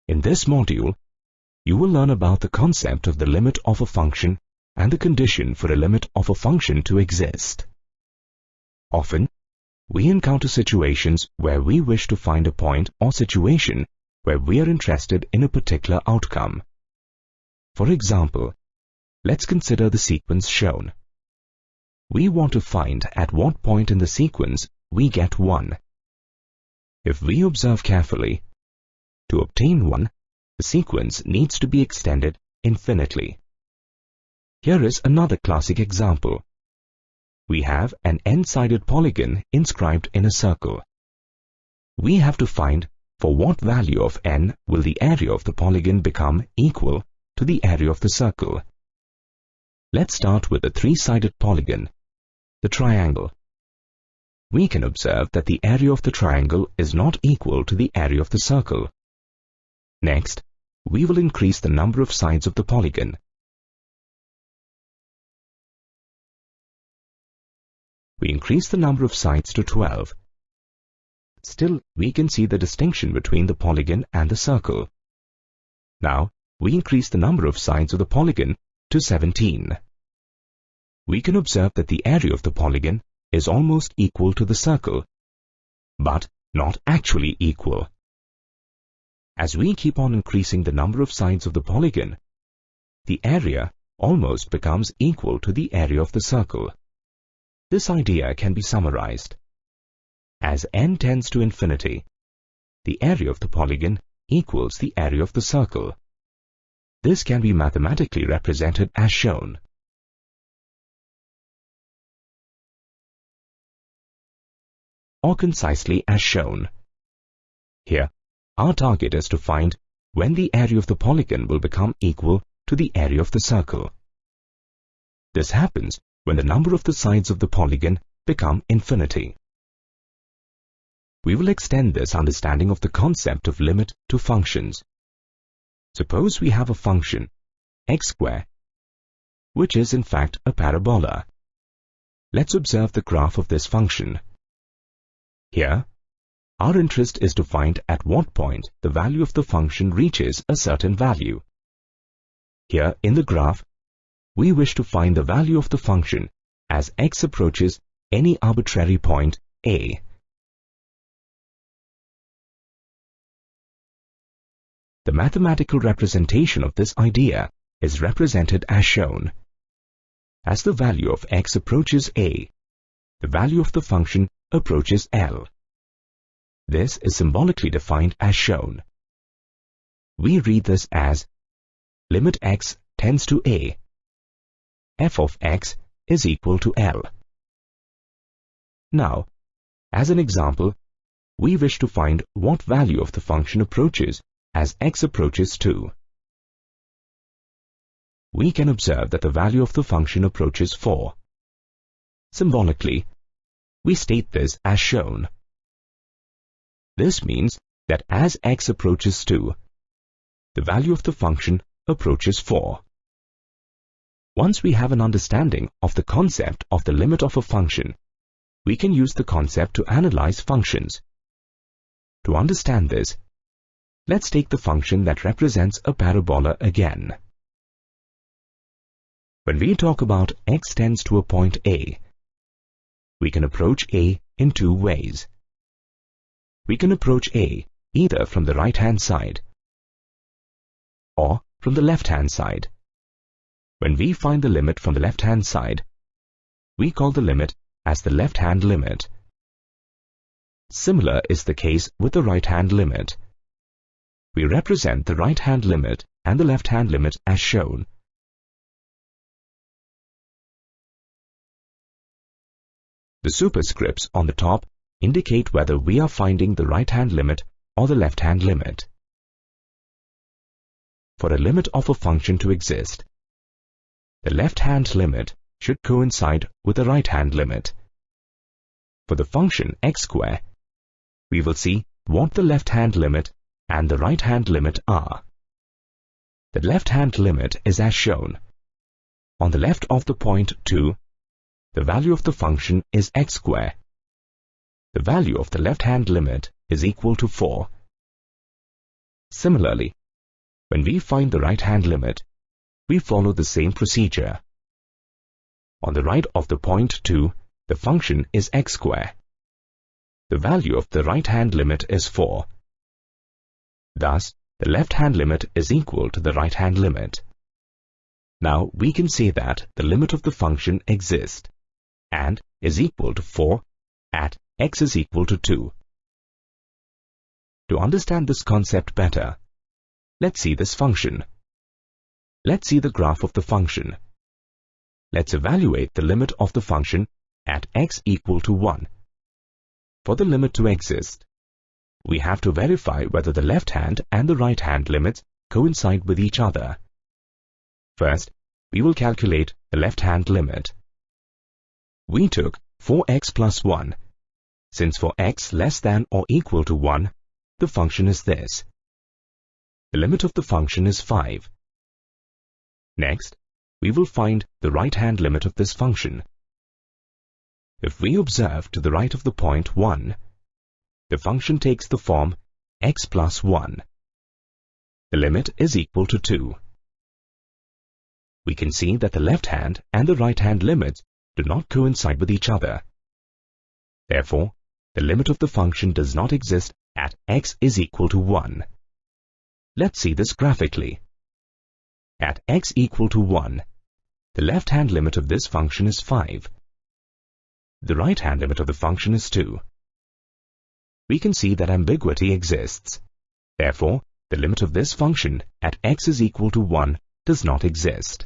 In this module, you will learn about the concept of the limit of a function and the condition for a limit of a function to exist. Often, we encounter situations where we wish to find a point or situation where we are interested in a particular outcome. For example, let's consider the sequence shown. We want to find at what point in the sequence we get 1. If we observe carefully, to obtain 1, the sequence needs to be extended infinitely. Here is another classic example. We have an n-sided polygon inscribed in a circle. We have to find for what value of n will the area of the polygon become equal to the area of the circle. Let's start with the 3-sided polygon, the triangle. We can observe that the area of the triangle is not equal to the area of the circle. Next, we will increase the number of sides of the polygon. We increase the number of sides to 12. Still, we can see the distinction between the polygon and the circle. Now, we increase the number of sides of the polygon to 17. We can observe that the area of the polygon is almost equal to the circle, but not actually equal. As we keep on increasing the number of sides of the polygon, the area almost becomes equal to the area of the circle. This idea can be summarized. As n tends to infinity, the area of the polygon equals the area of the circle. This can be mathematically represented as shown. Or concisely as shown. Here, our target is to find when the area of the polygon will become equal to the area of the circle. This happens when the number of the sides of the polygon become infinity. We will extend this understanding of the concept of limit to functions. Suppose we have a function, x squared, which is in fact a parabola. Let's observe the graph of this function. Here, our interest is to find at what point the value of the function reaches a certain value. Here in the graph, we wish to find the value of the function as x approaches any arbitrary point a. The mathematical representation of this idea is represented as shown. As the value of x approaches a, the value of the function approaches L. This is symbolically defined as shown. We read this as limit x tends to a, f of x is equal to L. Now, as an example, we wish to find what value of the function approaches as x approaches 2. We can observe that the value of the function approaches 4. Symbolically, we state this as shown. This means that as x approaches 2, the value of the function approaches 4. Once we have an understanding of the concept of the limit of a function, we can use the concept to analyze functions. To understand this, let's take the function that represents a parabola again. When we talk about x tends to a point A, we can approach A in 2 ways. We can approach A either from the right-hand side or from the left-hand side. When we find the limit from the left-hand side, we call the limit as the left-hand limit. Similar is the case with the right-hand limit. We represent the right-hand limit and the left-hand limit as shown. The superscripts on the top indicate whether we are finding the right-hand limit or the left-hand limit. For a limit of a function to exist, the left-hand limit should coincide with the right-hand limit. For the function x squared, we will see what the left-hand limit and the right-hand limit are. The left-hand limit is as shown. On the left of the point 2, the value of the function is x squared. The value of the left-hand limit is equal to 4. Similarly, when we find the right-hand limit, we follow the same procedure. On the right of the point 2, the function is x square. The value of the right-hand limit is 4. Thus, the left-hand limit is equal to the right-hand limit. Now we can say that the limit of the function exists and is equal to 4 at x is equal to 2. To understand this concept better, let's see this function. Let's see the graph of the function. Let's evaluate the limit of the function at x equal to 1. For the limit to exist, we have to verify whether the left-hand and the right-hand limits coincide with each other. First, we will calculate the left-hand limit. We took 4x plus 1. Since for x less than or equal to 1, the function is this. The limit of the function is 5. Next, we will find the right-hand limit of this function. If we observe to the right of the point 1, the function takes the form x plus 1. The limit is equal to 2. We can see that the left-hand and the right-hand limits do not coincide with each other. Therefore, the limit of the function does not exist at x is equal to 1. Let's see this graphically. At x equal to 1, the left-hand limit of this function is 5. The right-hand limit of the function is 2. We can see that ambiguity exists. Therefore, the limit of this function at x is equal to 1 does not exist.